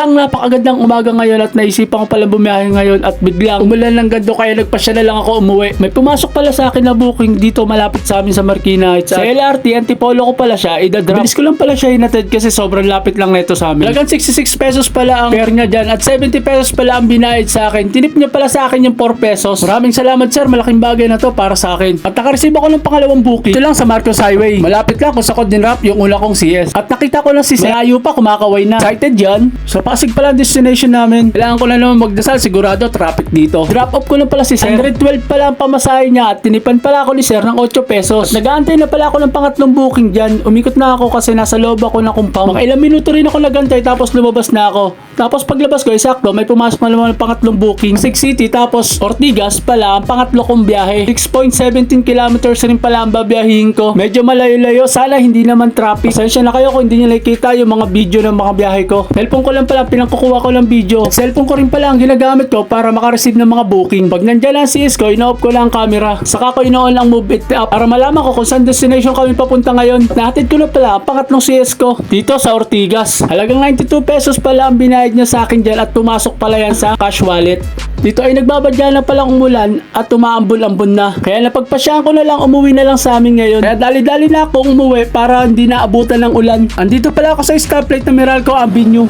Isang napakagandang umaga ngayon at naisipan ko pala bumiyahe ngayon at biglang umulan ng ganito kaya nagpasya na lang ako umuwi. May pumasok pala sa akin na booking dito malapit sa amin sa Marikina Heights. Sa LRT, Antipolo ko pala siya, idadrop. Bilis ko lang pala siya hinatid kasi sobrang lapit lang nito sa amin. Talagang 66 pesos pala ang fare niya dyan at 70 pesos pala ang binayad sa akin. Tinip niya pala sa akin yung 4 pesos. Maraming salamat sir, malaking bagay na to para sa akin. At nakareceive ako ng pangalawang booking. Ito lang sa Marcos Highway. Malapit lang kung sa Kodinrap yung una kong CS. At nakita ko lang si Malayo pa, kumakaway na. Excited yan. Sa Pasig pala ang destination namin. Kailangan ko na naman magdasal, sigurado traffic dito. Drop off ko lang pala si sir. 112 pala ang pamasahe niya at tinipan pala ako ni sir ng 8 pesos. At nag-aantay na pala ako ng pangatlong booking dyan. Umikot na ako kasi nasa loob ako ng compound. Mga ilang minuto rin ako nagantay tapos lumabas na ako. Tapos paglabas ko, sakto, may pumasok na naman ng pangatlong booking. Pasig City tapos Ortigas pala ang pangatlo kong biyahe. 6.17 kilometers rin pala ang babiyahin ko. Medyo malayo-layo. Sana hindi naman traffic. Pasensya na kayo kung hindi nyo nakikita yung mga video ng mga biyahe ko. Cellphone ko lang pala, pinangkukuha ko ng video. Cellphone ko rin pala ang ginagamit ko para makareceive ng mga booking. Pag nandyan lang CS ko, ino-off ko lang ang camera. Saka ko ino-on lang move it up para malaman ko kung saan destination kami papunta ngayon. Nahatid ko na pala ang pangatlong CS ko dito sa Ortigas. Halagang 92 pesos pala ang binayad niya sa akin dyan at pumasok pala yan sa cash wallet. Dito ay nagbabadya na palang umulan at umaambon-ambon na. Kaya napagpasyahan ko na lang umuwi na lang sa amin ngayon. Kaya dali-dali na akong umuwi para hindi na abutan ng ulan. Andito pala ako sa stoplight ng Meralco Avenue.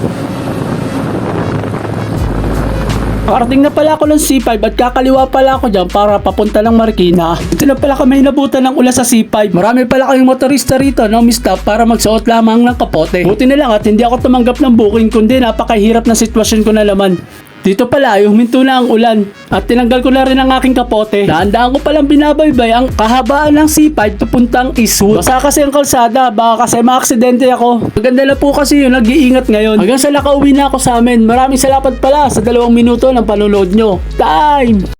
Nakarating na pala ako ng C5 at kakaliwa pala ako dyan para papunta ng Marikina. Ito na pala kami nabutan ng ulan sa C5. Marami pala kayong motorista rito na umistop para magsuot lamang ng kapote. Buti na lang at hindi ako tumanggap ng booking kundi napakahirap na sitwasyon ko na naman. Dito pala ay huminto na ang ulan at tinanggal ko na rin ang aking kapote. Dahan-dahan ko palang binabaybay ang kahabaan ng C5 papuntang Eastwood. Basa kasi ang kalsada, baka kasi maaksidente ako. Maganda na po kasi yung nag-iingat ngayon. Hanggang sa nakauwi na ako sa amin. Maraming salamat pala sa 2 minuto ng panunood nyo. Time!